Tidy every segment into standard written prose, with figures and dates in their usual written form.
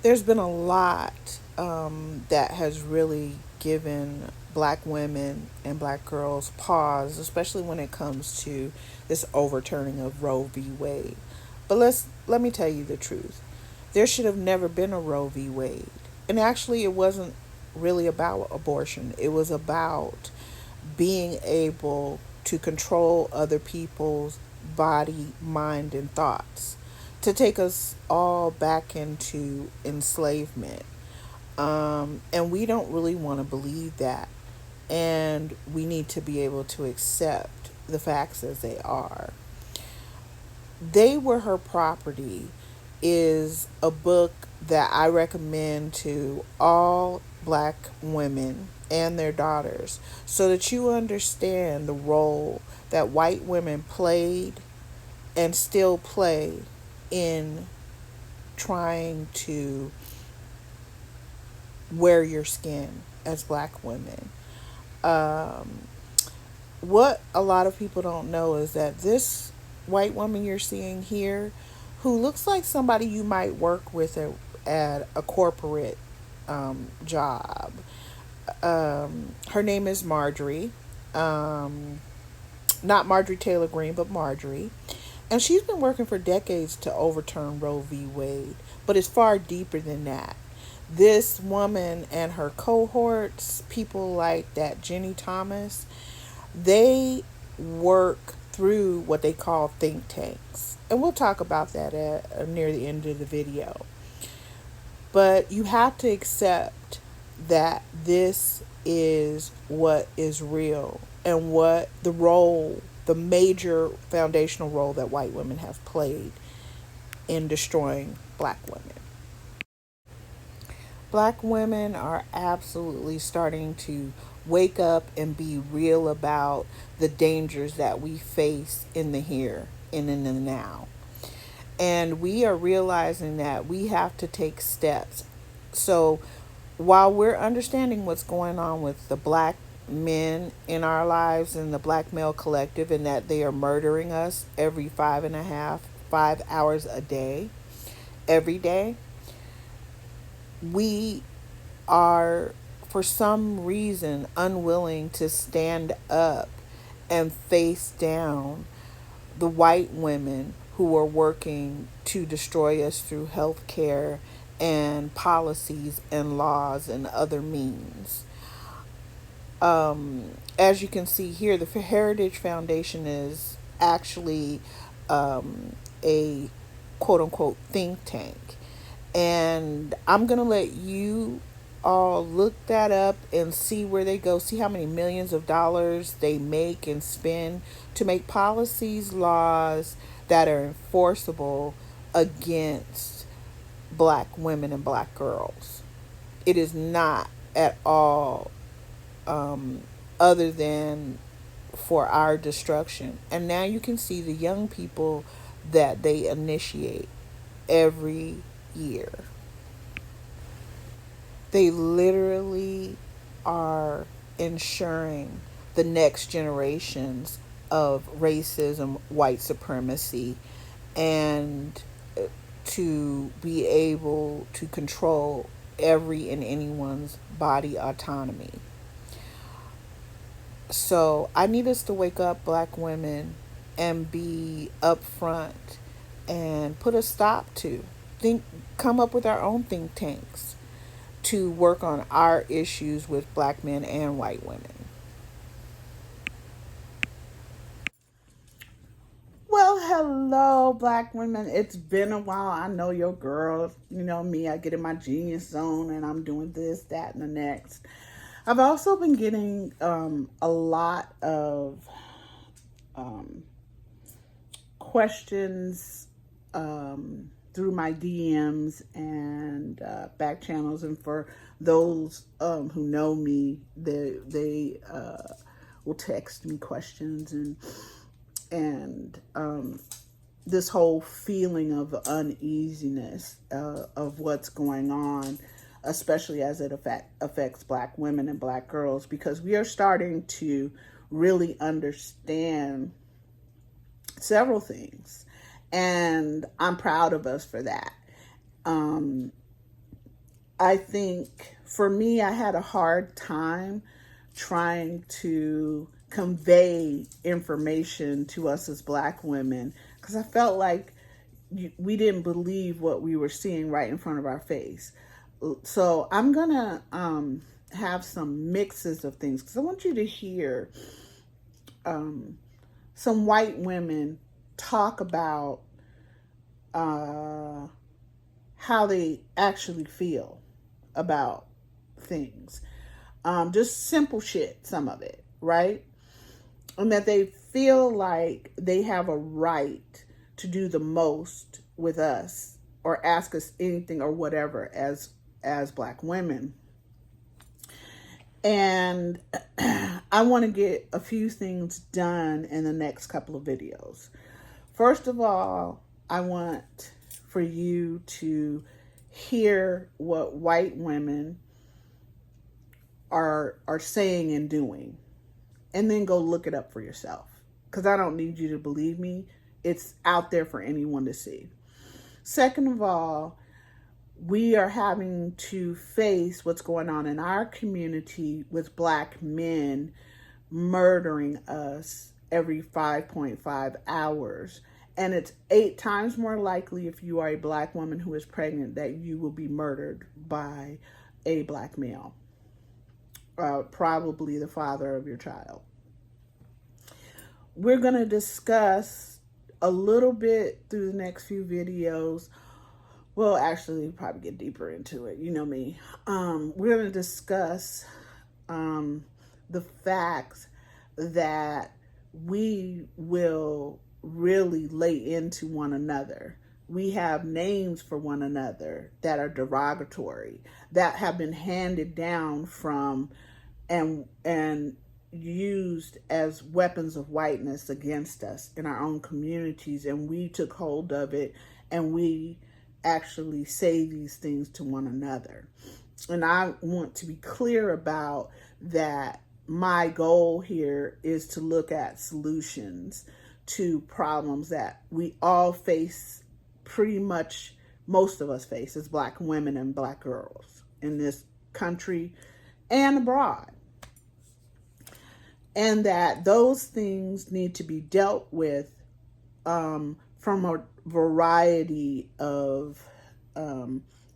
there's been a lot that has really given black women and black girls pause, especially when it comes to this overturning of Roe v. Wade. But let me tell you the truth. There should have never been a Roe v. Wade. And actually it wasn't really about abortion. It was about being able to control other people's body, mind, and thoughts, to take us all back into enslavement. And we don't really want to believe that. And we need to be able to accept the facts as they are. They Were Her Property is a book that I recommend to all black women and their daughters so that you understand the role that white women played and still play in trying to wear your skin as black women. Um, what a lot of people don't know is that this white woman you're seeing here, who looks like somebody you might work with at a corporate job, her name is Marjorie. Um, Not Marjorie Taylor Greene, but Marjorie. And she's been working for decades to overturn Roe v. Wade, but it's far deeper than that. This woman and her cohorts, people like that Jenny Thomas, they work through what they call think tanks. And we'll talk about that near the end of the video. But you have to accept that this is what is real and what the role, the major foundational role that white women have played in destroying black women. Black women are absolutely starting to wake up and be real about the dangers that we face in the here and in the now. And we are realizing that we have to take steps. So while we're understanding what's going on with the black men in our lives and the black male collective, and that they are murdering us every 5 hours a day, every day, we are, for some reason, unwilling to stand up and face down the white women who are working to destroy us through health care and policies and laws and other means. As you can see here, the Heritage Foundation is actually a quote unquote think tank. And I'm going to let you all look that up and see where they go, see how many millions of dollars they make and spend to make policies, laws that are enforceable against black women and black girls. It is not at all other than for our destruction. And now you can see the young people that they initiate every year. They literally are ensuring the next generations of racism, white supremacy, and to be able to control every and anyone's body autonomy. So I need us to wake up, black women, and be upfront and put a stop to think, come up with our own think tanks to work on our issues with black men and white women. Well, hello, black women. It's been a while. I know your girl. You know me. I get in my genius zone and I'm doing this, that, and the next. I've also been getting a lot of um, questions through my DMs and back channels. And for those who know me, they will text me questions and this whole feeling of uneasiness of what's going on, especially as it affects black women and black girls, because we are starting to really understand several things. And I'm proud of us for that. Um, I think for me, I had a hard time trying to convey information to us as Black women because I felt like we didn't believe what we were seeing right in front of our face. So I'm gonna have some mixes of things because I want you to hear some white women talk about uh, how they actually feel about things. Just simple shit, some of it, right? And that they feel like they have a right to do the most with us or ask us anything or whatever as Black women. And I want to get a few things done in the next couple of videos. First of all, I want for you to hear what white women are saying and doing, and then go look it up for yourself, because I don't need you to believe me. It's out there for anyone to see. Second of all, we are having to face what's going on in our community with Black men murdering us every 5.5 hours. And it's 8 times more likely if you are a Black woman who is pregnant that you will be murdered by a Black male, probably the father of your child. We're going to discuss a little bit through the next few videos. Well, actually, probably get deeper into it. You know me. We're going to discuss the facts that we will really lay into one another. We have names for one another that are derogatory, that have been handed down from and used as weapons of whiteness against us in our own communities, and we took hold of it, and we actually say these things to one another. And I want to be clear about that. My goal here is to look at solutions to problems that we all face, pretty much most of us face as Black women and Black girls in this country and abroad. And that those things need to be dealt with from a variety of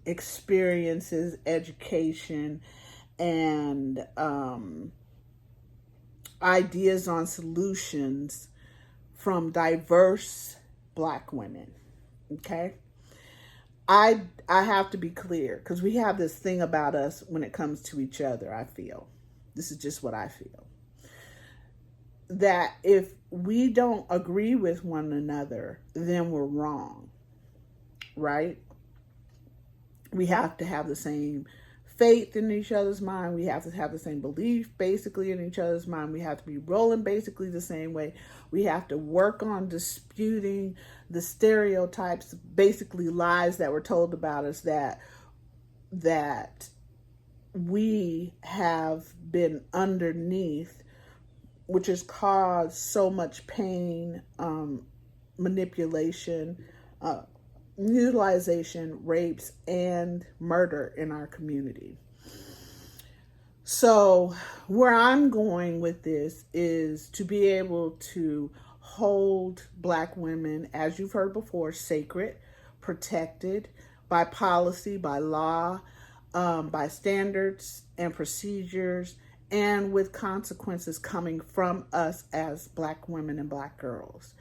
experiences, education, and ideas on solutions from diverse Black women. Okay? I have to be clear because we have this thing about us when it comes to each other, I feel. This is just what I feel. That if we don't agree with one another, then we're wrong, right? We have to have the same faith in each other's mind. We have to have the same belief basically in each other's mind. We have to be rolling basically the same way. We have to work on disputing the stereotypes, basically lies that were told about us that we have been underneath, which has caused so much pain, manipulation, utilization, rapes, and murder in our community. So where I'm going with this is to be able to hold Black women, as you've heard before, sacred, protected by policy, by law, by standards and procedures, and with consequences coming from us as Black women and Black girls.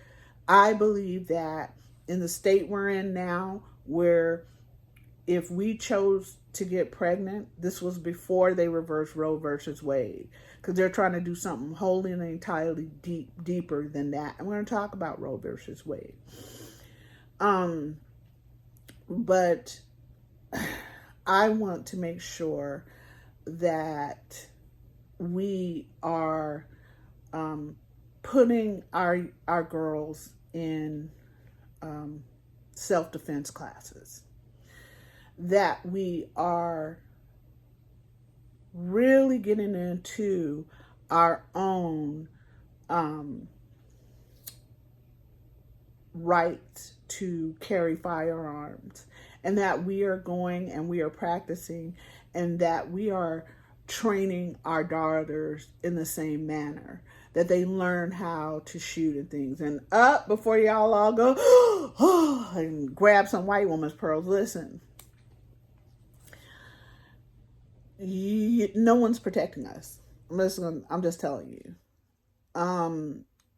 I believe that in the state we're in now, where if we chose to get pregnant, this was before they reversed Roe versus Wade, because they're trying to do something wholly and entirely deeper than that. And we're going to talk about Roe versus Wade. But I want to make sure that we are putting our girls in self-defense classes, that we are really getting into our own rights to carry firearms, and that we are going and we are practicing, and that we are training our daughters in the same manner, that they learn how to shoot and things. And up before y'all all go and grab some white woman's pearls, listen, no one's protecting us. I'm just telling you.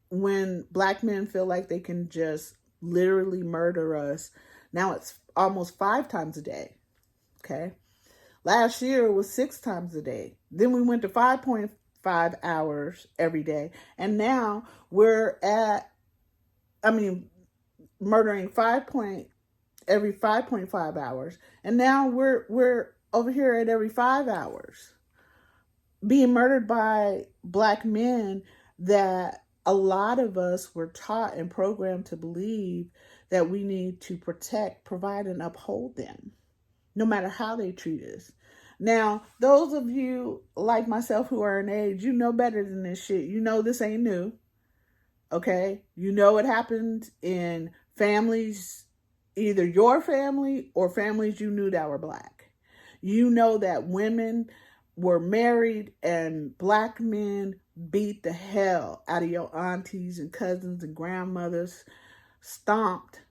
When black men feel like they can just literally murder us, now it's almost 5 times a day. Okay. Last year it was 6 times a day. Then we went to 5.5 hours every day. And now we're murdering every 5.5 hours. And now we're over here at every 5 hours. Being murdered by black men that a lot of us were taught and programmed to believe that we need to protect, provide, and uphold them, no matter how they treat us. Now, those of you like myself who are in age, you know better than this shit. You know this ain't new, okay? You know it happened in families, either your family or families you knew that were black. You know that women were married and black men beat the hell out of your aunties and cousins and grandmothers, stomped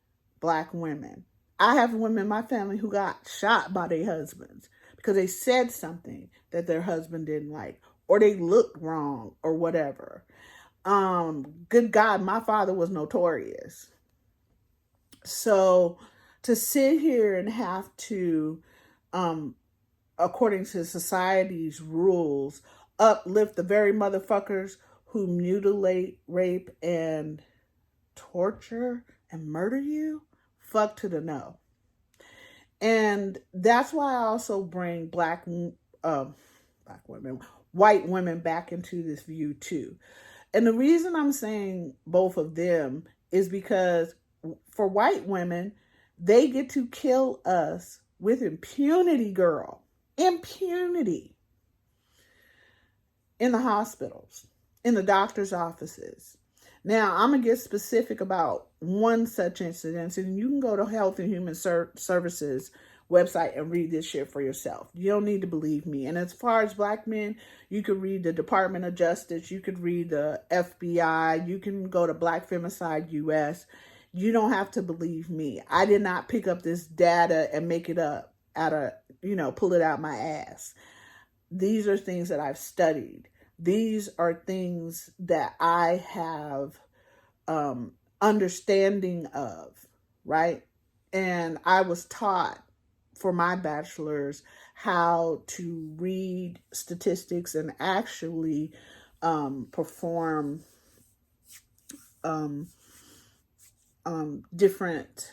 black women. I have women in my family who got shot by their husbands because they said something that their husband didn't like, or they looked wrong, or whatever. Good God, my father was notorious. So to sit here and have to, according to society's rules, uplift the very motherfuckers who mutilate, rape, and torture and murder you, fuck to the no. And that's why I also bring white women back into this view too. And the reason I'm saying both of them is because for white women, they get to kill us with impunity, girl. Impunity. In the hospitals, in the doctor's offices. Now, I'm going to get specific about one such incident, and you can go to Health and Human Services website and read this shit for yourself. You don't need to believe me. And as far as black men, you could read the Department of Justice, you could read the FBI, you can go to Black Femicide US. You don't have to believe me. I did not pick up this data and make it up pull it out my ass. These are things that I've studied. These are things that I have understanding of, right? And I was taught for my bachelor's how to read statistics and actually perform different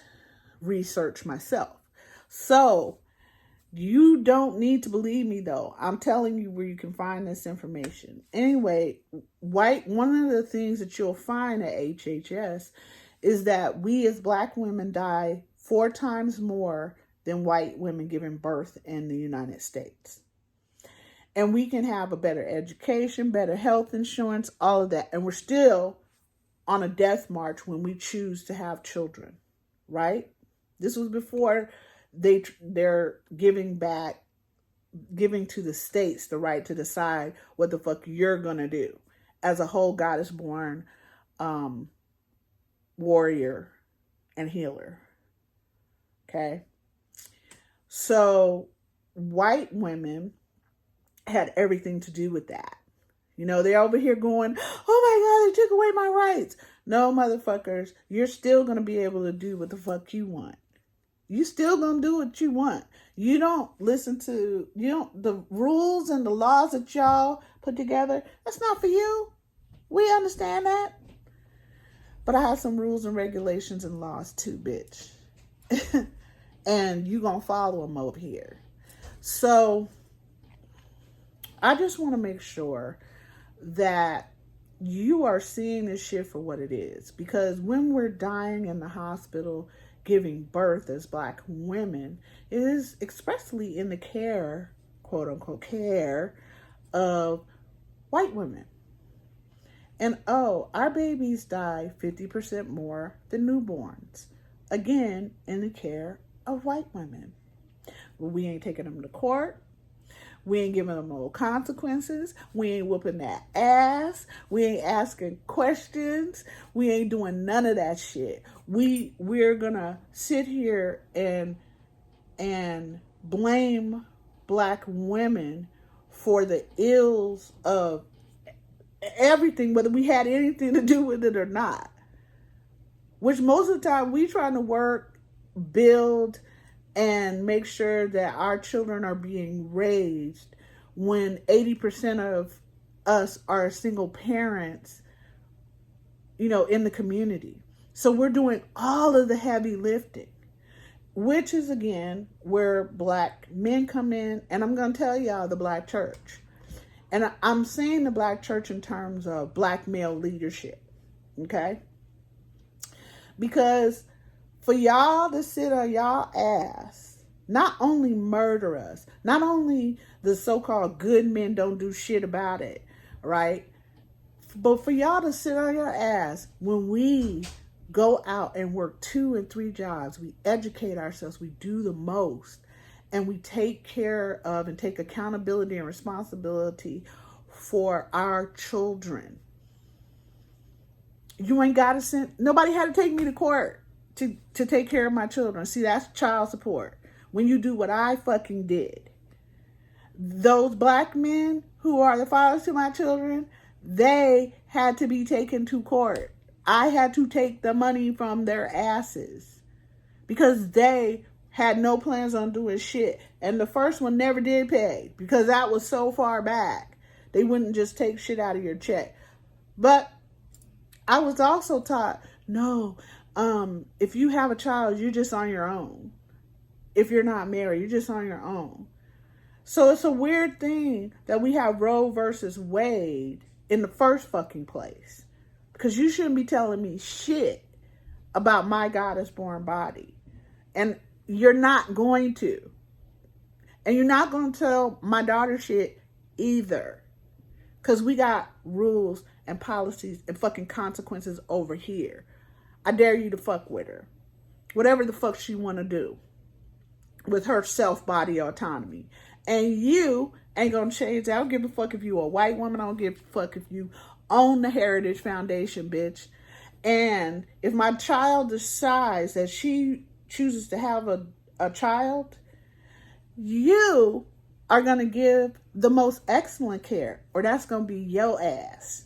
research myself. So you don't need to believe me, though. I'm telling you where you can find this information. Anyway, one of the things that you'll find at HHS is that we as black women die 4 times more than white women giving birth in the United States. And we can have a better education, better health insurance, all of that. And we're still on a death march when we choose to have children, right? This was before they're giving to the states the right to decide what the fuck you're gonna do as a whole goddess born warrior and healer. Okay, so white women had everything to do with that. They're over here going, oh my God, they took away my rights. No, motherfuckers, you're still gonna be able to do what the fuck you want. You still gonna do what you want. You don't listen to, the rules and the laws that y'all put together, that's not for you. We understand that. But I have some rules and regulations and laws too, bitch. And you gonna follow them over here. So I just want to make sure that you are seeing this shit for what it is. Because when we're dying in the hospital, giving birth as black women, it is expressly in the care, quote unquote, care of white women. And our babies die 50% more than newborns. Again, in the care of white women. We ain't taking them to court. We ain't giving them no consequences. We ain't whooping that ass. We ain't asking questions. We ain't doing none of that shit. We're gonna sit here and blame black women for the ills of everything, whether we had anything to do with it or not. Which most of the time we trying to work, build, and make sure that our children are being raised when 80% of us are single parents, in the community. So we're doing all of the heavy lifting, which is again where black men come in. And I'm going to tell y'all the black church. And I'm saying the black church in terms of black male leadership. Okay? Because for y'all to sit on y'all ass, not only murder us, not only the so-called good men don't do shit about it, right? But for y'all to sit on your ass when we go out and work 2 and 3 jobs, we educate ourselves, we do the most, and we take care of and take accountability and responsibility for our children. You ain't got to send, nobody had to take me to court to take care of my children. See, that's child support. When you do what I fucking did. Those black men who are the fathers to my children, they had to be taken to court. I had to take the money from their asses because they had no plans on doing shit. And the first one never did pay because that was so far back. They wouldn't just take shit out of your check. But I was also taught, no, if you have a child, you're just on your own. If you're not married, you're just on your own. So it's a weird thing that we have Roe versus Wade in the first fucking place. Because you shouldn't be telling me shit about my goddess-born body. And you're not going to. And you're not going to tell my daughter shit either. Because we got rules and policies and fucking consequences over here. I dare you to fuck with her. Whatever the fuck she want to do with her self-body autonomy. And you ain't going to change that. I don't give a fuck if you a white woman. I don't give a fuck if you own the Heritage Foundation, bitch. And if my child decides that she chooses to have a child, you are going to give the most excellent care, or that's going to be your ass.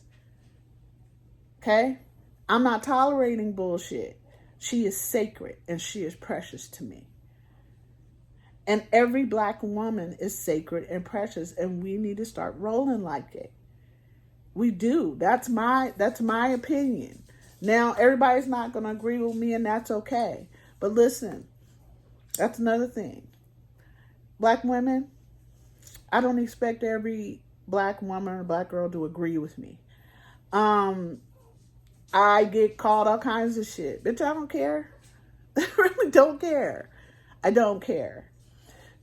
Okay? I'm not tolerating bullshit. She is sacred and she is precious to me. And every black woman is sacred and precious, and we need to start rolling like it. We do. That's my opinion. Now, everybody's not going to agree with me, and that's okay. But listen, that's another thing. Black women, I don't expect every black woman or black girl to agree with me. I get called all kinds of shit. Bitch, I don't care. I really don't care. I don't care.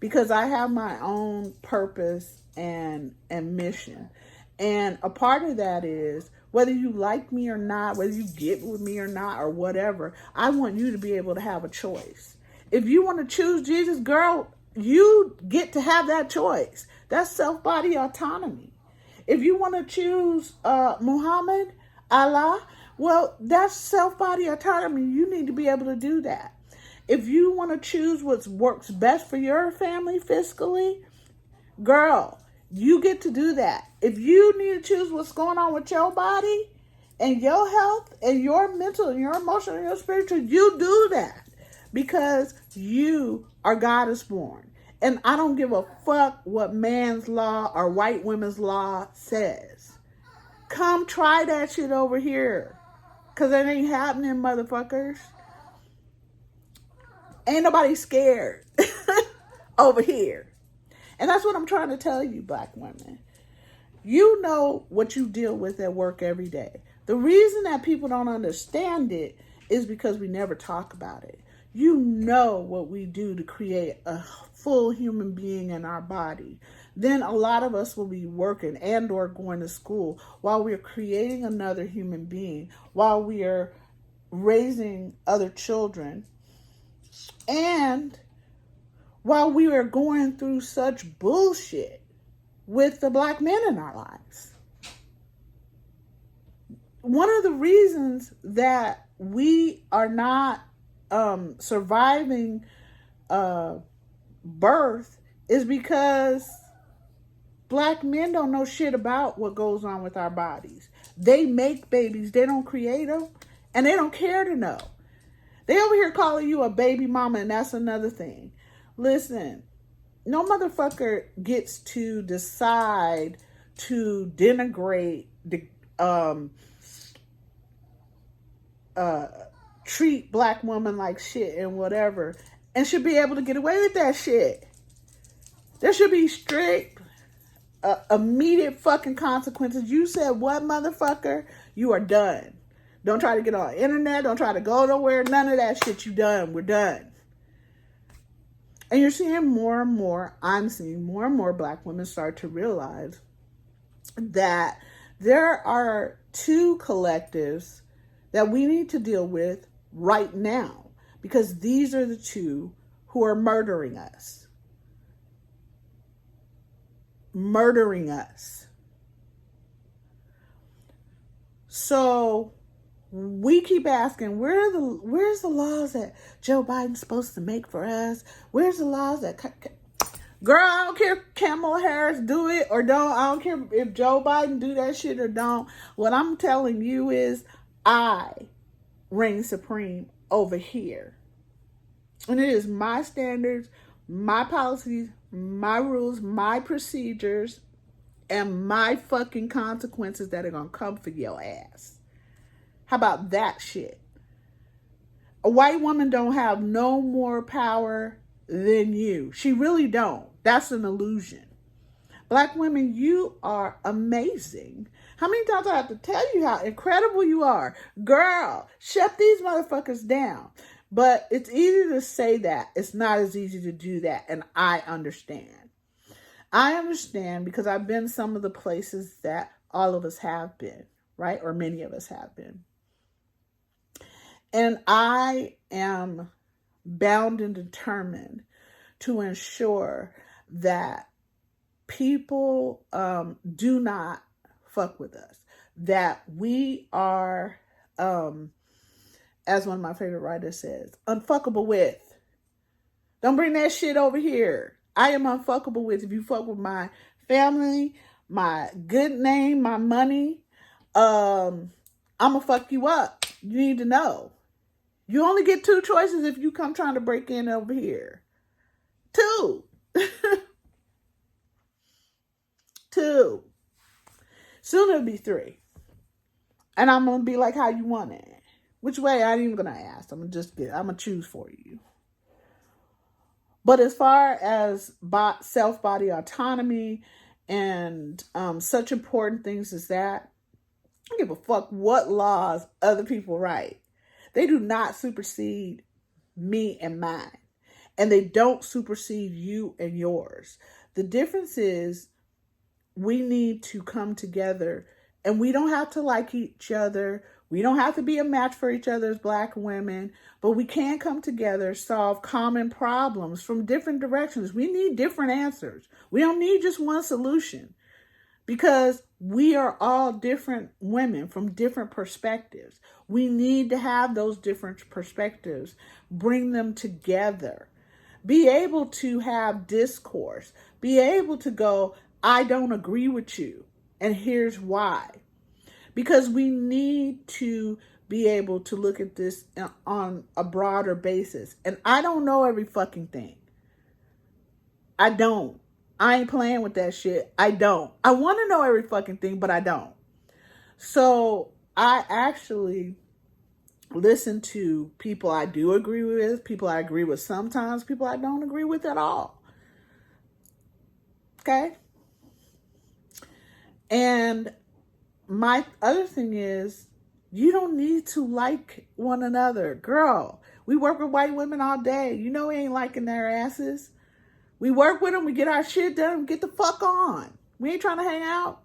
Because I have my own purpose and mission. And a part of that is, whether you like me or not, whether you get with me or not, or whatever, I want you to be able to have a choice. If you want to choose Jesus, girl, you get to have that choice. That's self-body autonomy. If you want to choose Muhammad, Allah, well, that's self-body autonomy. You need to be able to do that. If you want to choose what works best for your family fiscally, girl, you get to do that. If you need to choose what's going on with your body and your health and your mental and your emotional and your spiritual, you do that because you are goddess born. And I don't give a fuck what man's law or white women's law says. Come try that shit over here because it ain't happening, motherfuckers. Ain't nobody scared over here. And that's what I'm trying to tell you, black women. You know what you deal with at work every day. The reason that people don't understand it is because we never talk about it. You know what we do to create a full human being in our body. Then a lot of us will be working and or going to school while we're creating another human being, while we are raising other children. And while we are going through such bullshit with the black men in our lives. One of the reasons that we are not surviving birth is because black men don't know shit about what goes on with our bodies. They make babies, they don't create them, and they don't care to know. They over here calling you a baby mama, and that's another thing. Listen, no motherfucker gets to decide to denigrate, treat black women like shit and whatever, and should be able to get away with that shit. There should be strict, immediate fucking consequences. You said what, motherfucker? You are done. Don't try to get on the internet. Don't try to go nowhere. None of that shit. You done. We're done. And you're seeing more and more, I'm seeing more and more black women start to realize that there are two collectives that we need to deal with right now, because these are the two who are murdering us. Murdering us. So we keep asking, where's the laws that Joe Biden's supposed to make for us? Where's the laws that... Girl, I don't care if Kamala Harris do it or don't. I don't care if Joe Biden do that shit or don't. What I'm telling you is I reign supreme over here. And it is my standards, my policies, my rules, my procedures, and my fucking consequences that are going to come for your ass. How about that shit? A white woman don't have no more power than you. She really don't. That's an illusion. Black women, you are amazing. How many times I have to tell you how incredible you are? Girl, shut these motherfuckers down. But it's easy to say that. It's not as easy to do that. And I understand. I understand because I've been some of the places that all of us have been, right? Or many of us have been. And I am bound and determined to ensure that people do not fuck with us. That we are, as one of my favorite writers says, unfuckable with. Don't bring that shit over here. I am unfuckable with. If you fuck with my family, my good name, my money, I'm gonna fuck you up. You need to know. You only get two choices if you come trying to break in over here. Two. Two. Soon it'll be three. And I'm going to be like how you want it. Which way? I ain't even going to ask. I'm going to choose for you. But as far as self-body autonomy and such important things as that, I don't give a fuck what laws other people write. They do not supersede me and mine. And they don't supersede you and yours. The difference is we need to come together, and we don't have to like each other. We don't have to be a match for each other as black women, but we can come together, solve common problems from different directions. We need different answers. We don't need just one solution, because we are all different women from different perspectives. We need to have those different perspectives, bring them together, be able to have discourse, be able to go, I don't agree with you, and here's why. Because we need to be able to look at this on a broader basis. And I don't know every fucking thing. I don't. I ain't playing with that shit. I don't. I want to know every fucking thing, but I don't. So I actually listen to people I do agree with, people I agree with sometimes, people I don't agree with at all. Okay? And my other thing is, you don't need to like one another. Girl, we work with white women all day. You know we ain't liking their asses. We work with them, we get our shit done, we get the fuck on. We ain't trying to hang out.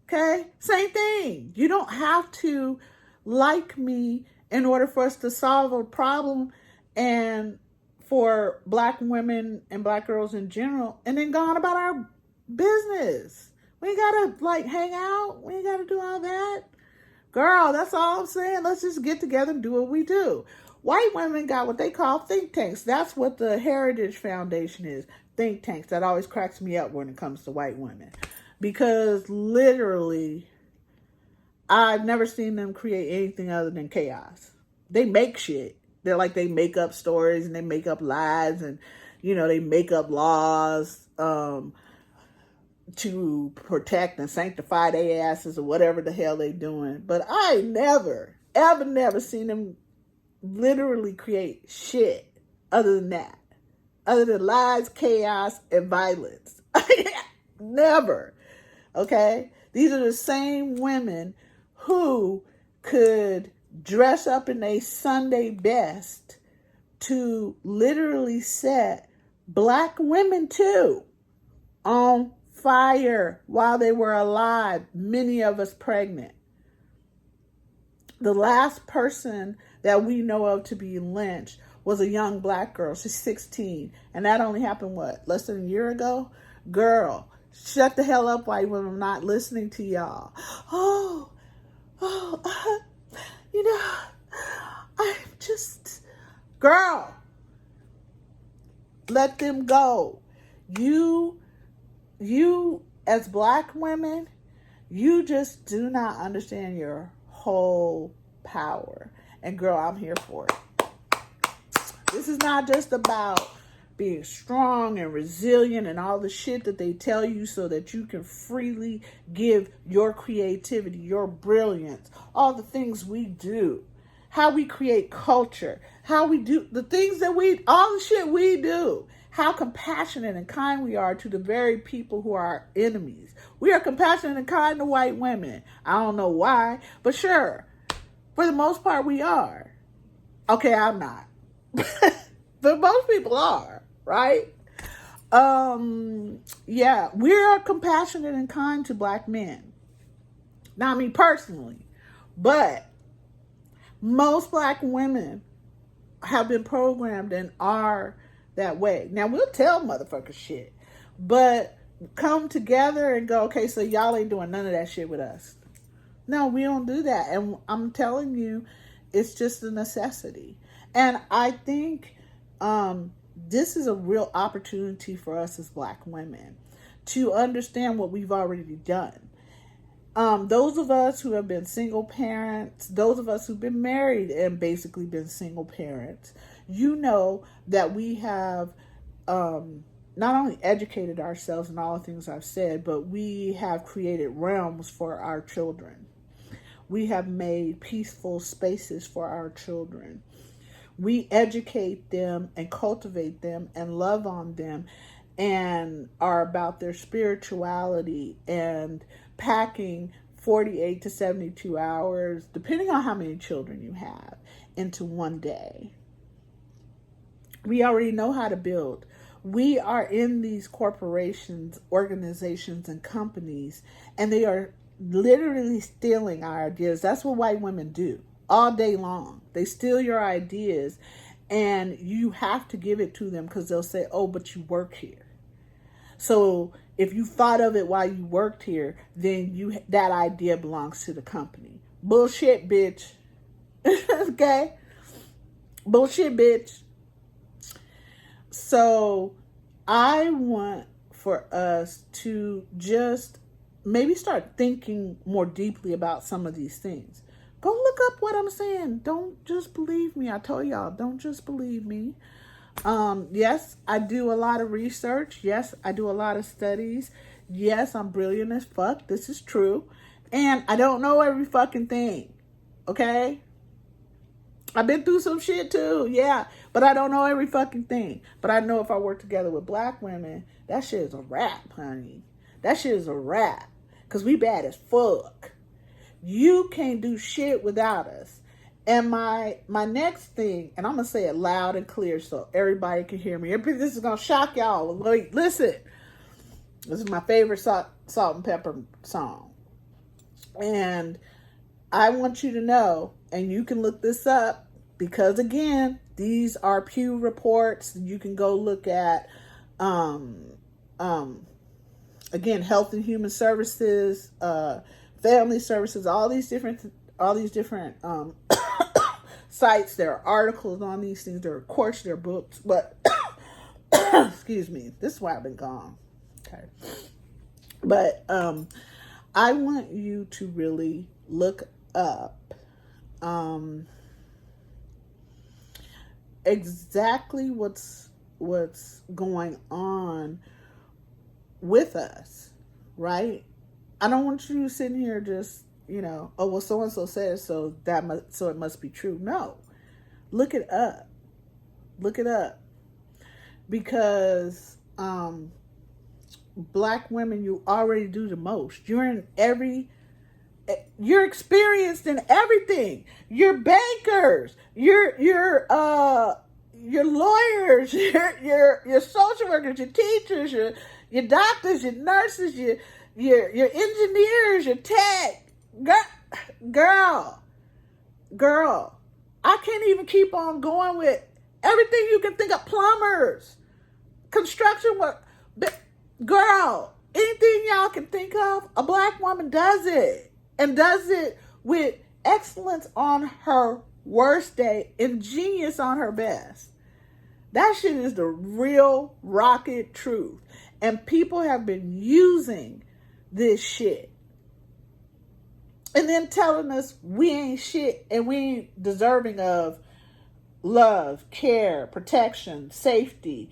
Okay? Same thing. You don't have to like me in order for us to solve a problem and for black women and black girls in general, and then gone about our business. We ain't gotta like hang out. We ain't gotta do all that. Girl, that's all I'm saying. Let's just get together and do what we do. White women got what they call think tanks. That's what the Heritage Foundation is. Think tanks. That always cracks me up when it comes to white women. Because literally, I've never seen them create anything other than chaos. They make shit. They're like, they make up stories and they make up lies and, they make up laws to protect and sanctify their asses or whatever the hell they doing. But I never seen them literally create shit other than that. Other than lies, chaos, and violence. Never. Okay? These are the same women who could dress up in a Sunday best to literally set black women too on fire while they were alive, many of us pregnant. The last person that we know of to be lynched was a young black girl. She's 16. And that only happened, less than a year ago? Girl, shut the hell up, white women. I'm not listening to y'all. I'm just... Girl, let them go. You as black women, you just do not understand your whole power. And girl, I'm here for it. This is not just about being strong and resilient and all the shit that they tell you so that you can freely give your creativity, your brilliance, all the things we do, how we create culture, how we do the things that all the shit we do, how compassionate and kind we are to the very people who are our enemies. We are compassionate and kind to white women. I don't know why, but sure, for the most part we are. Okay, I'm not. But most people are, right? Yeah, we are compassionate and kind to black men. Not me personally, but most black women have been programmed and are that way. Now, we'll tell motherfuckers shit, but come together and go, okay, so y'all ain't doing none of that shit with us. No, we don't do that. And I'm telling you, it's just a necessity. And I think this is a real opportunity for us as black women to understand what we've already done. Those of us who have been single parents, those of us who've been married and basically been single parents, you know that we have not only educated ourselves in all the things I've said, but we have created realms for our children. We have made peaceful spaces for our children. We educate them and cultivate them and love on them and are about their spirituality and packing 48 to 72 hours, depending on how many children you have, into one day. We already know how to build. We are in these corporations, organizations, and companies, and they are literally stealing our ideas. That's what white women do all day long. They steal your ideas, and you have to give it to them because they'll say, oh, but you work here. So if you thought of it while you worked here, then that idea belongs to the company. Bullshit, bitch. Okay? Bullshit, bitch. So I want for us to just maybe start thinking more deeply about some of these things. Go look up what I'm saying. Don't just believe me. I told y'all, don't just believe me. Yes, I do a lot of research. Yes, I do a lot of studies. Yes, I'm brilliant as fuck. This is true. And I don't know every fucking thing. Okay? I've been through some shit too. Yeah. But I don't know every fucking thing. But I know if I work together with black women, that shit is a wrap, honey. That shit is a wrap. Because we bad as fuck. You can't do shit without us. And my next thing, and I'm going to say it loud and clear so everybody can hear me. This is going to shock y'all. Wait, listen. This is my favorite salt and pepper song. And I want you to know, and you can look this up, because again, These are Pew reports. You can go look at, um, um, again, Health and Human Services, Family Services, all these different sites. There are articles on these things. There are courses, there are books, but excuse me, this is why I've been gone. Okay. But I want you to really look up exactly what's going on with us, right? I don't want you sitting here just, oh, well, so and so says so, so it must be true. No, look it up. Look it up, because Black women, you already do the most. You're experienced in everything. You're bankers. You're lawyers. You're social workers. Your teachers. Your doctors. Your nurses. Your engineers. Your tech. Girl. I can't even keep on going with everything you can think of. Plumbers, construction work. Girl, anything y'all can think of, a Black woman does it. And does it with excellence on her worst day and genius on her best. That shit is the real rocket truth. And people have been using this shit. And then telling us we ain't shit and we ain't deserving of love, care, protection, safety,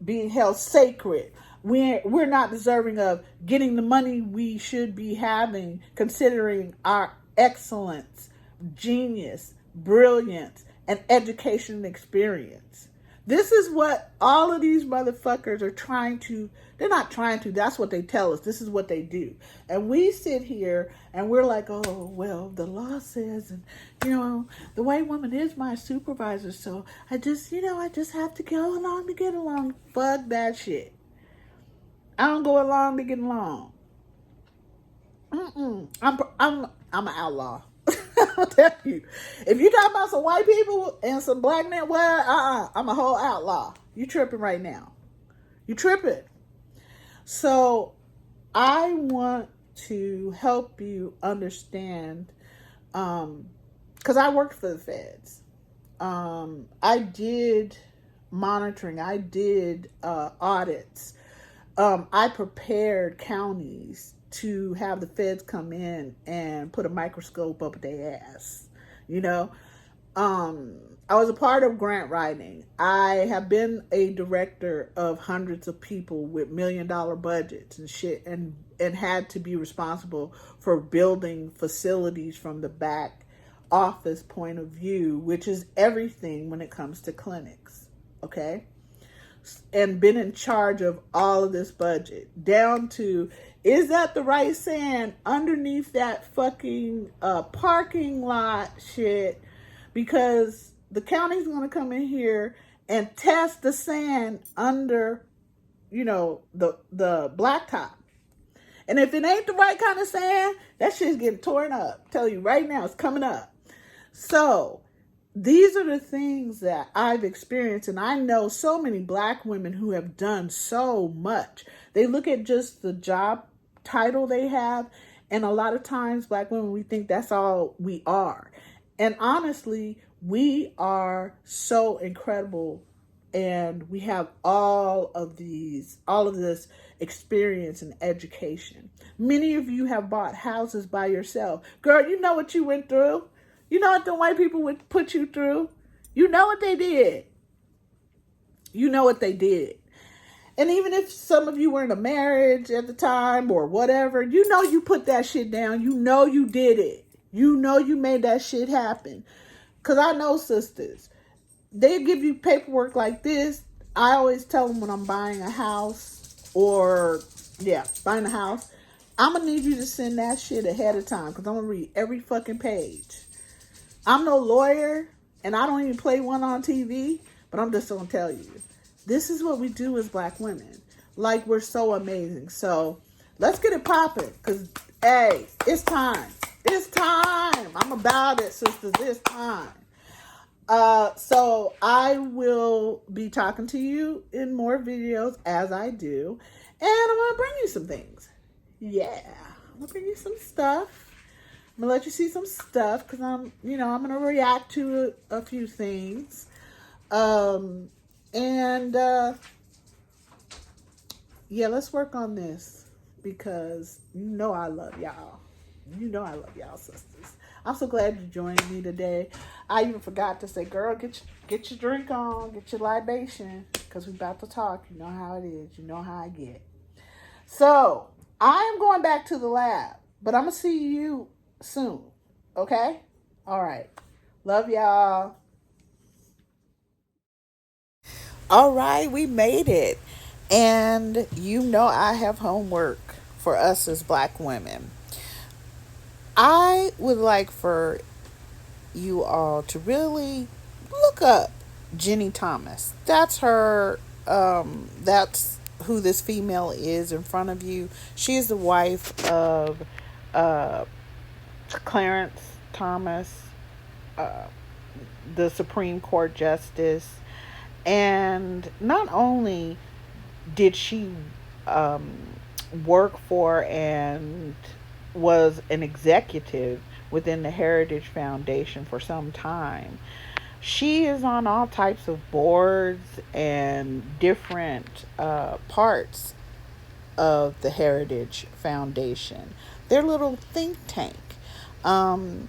being held sacred. We're not deserving of getting the money we should be having, considering our excellence, genius, brilliance, and education and experience. This is what all of these motherfuckers are they're not trying to, that's what they tell us. This is what they do. And we sit here and we're like, oh, well, the law says, and, the white woman is my supervisor, so I just have to go along to get along. Fuck that shit. I don't go along to get along. I'm an outlaw. I'll tell you. If you talk about some white people and some black men, well, I'm a whole outlaw. You tripping right now. You tripping. So I want to help you understand, because I worked for the feds. I did monitoring. I did audits. I prepared counties to have the feds come in and put a microscope up their ass. I was a part of grant writing. I have been a director of hundreds of people with $1 million budgets and shit, and had to be responsible for building facilities from the back office point of view, which is everything when it comes to clinics. Okay. And been in charge of all of this budget, down to, is that the right sand underneath that fucking parking lot shit? Because the county's going to come in here and test the sand under, the blacktop. And if it ain't the right kind of sand, that shit's getting torn up. Tell you right now, it's coming up. So these are the things that I've experienced, and I know so many Black women who have done so much. They look at just the job title they have, and a lot of times Black women, we think that's all we are. And honestly, we are so incredible, and we have all of this experience and education. Many of you have bought houses by yourself. Girl, you know what you went through. You know what the white people would put you through. You know what they did. You know what they did. And even if some of you were in a marriage at the time or whatever, you put that shit down. You know you did it. You know you made that shit happen. Because I know sisters, they give you paperwork like this. I always tell them when I'm buying a house buying a house, I'm going to need you to send that shit ahead of time, because I'm going to read every fucking page. I'm no lawyer, and I don't even play one on TV, but I'm just going to tell you, this is what we do as Black women. Like, we're so amazing. So let's get it popping, because, hey, it's time. It's time. I'm about it, sisters. It's time. So I will be talking to you in more videos as I do, and I'm gonna bring you some things. Yeah, I'm gonna bring you some stuff. I'm gonna let you see some stuff because I'm gonna react to a few things. Um, and yeah, let's work on this because I love y'all. I love y'all, sisters. I'm so glad you joined me today. I even forgot to say, girl, get your drink on, get your libation, because we about to talk. You know how it is. You know how I get. So I am going back to the lab, but I'm gonna see you soon. Okay? All right. Love y'all. All right, we made it. And I have homework for us as black women. I would like for you all to really look up Jenny Thomas. That's her. That's who this female is in front of you. She is the wife of uh, Clarence Thomas, uh, the Supreme Court Justice. And not only did she um, work for and was an executive within the Heritage Foundation for some time, she is on all types of boards and different parts of the Heritage Foundation, their little think tank. Um,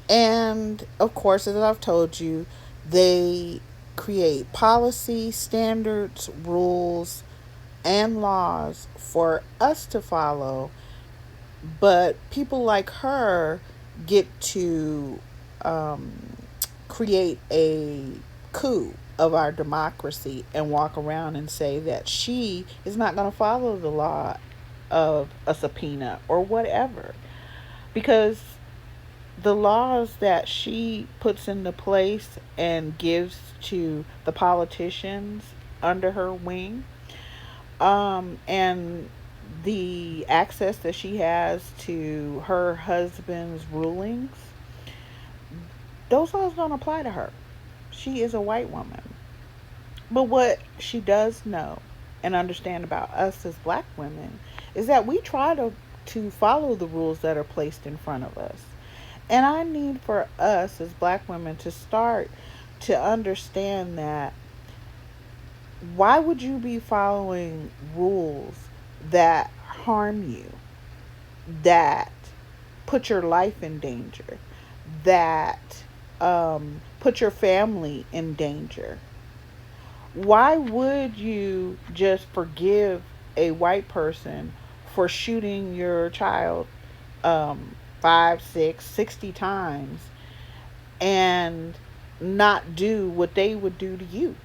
and of course, as I've told you, they create policy, standards, rules, and laws for us to follow. But people like her get to um, create a coup of our democracy and walk around and say that she is not going to follow the law of a subpoena or whatever. Because the laws that she puts into place and gives to the politicians under her wing, and the access that she has to her husband's rulings, those laws don't apply to her. She is a white woman. But what she does know and understand about us as black women is that we try to follow the rules that are placed in front of us. And I need for us as black women to start to understand that why would you be following rules that harm you, that put your life in danger, that put your family in danger? Why would you just forgive a white person for shooting your child 5, 6, 60 times and not do what they would do to you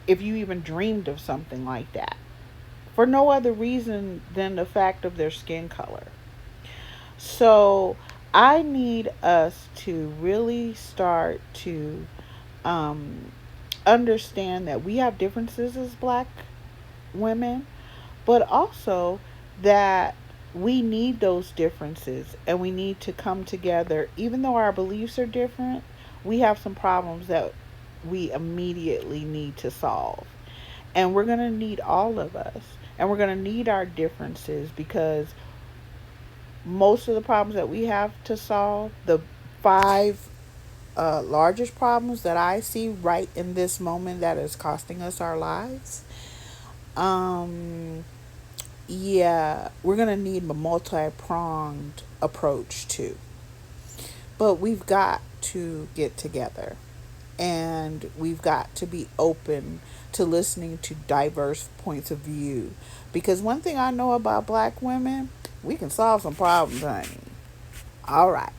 if you even dreamed of something like that? For no other reason than the fact of their skin color. So I need us to really start to um, understand that we have differences as black women, but also that we need those differences and we need to come together. Even though our beliefs are different, we have some problems that we immediately need to solve. And we're going to need all of us. And we're going to need our differences because most of the problems that we have to solve, the five largest problems that I see right in this moment that is costing us our lives, um, yeah, we're going to need a multi pronged approach too. But we've got to get together and we've got to be open to listening to diverse points of view. Because one thing I know about black women, we can solve some problems, honey. All right.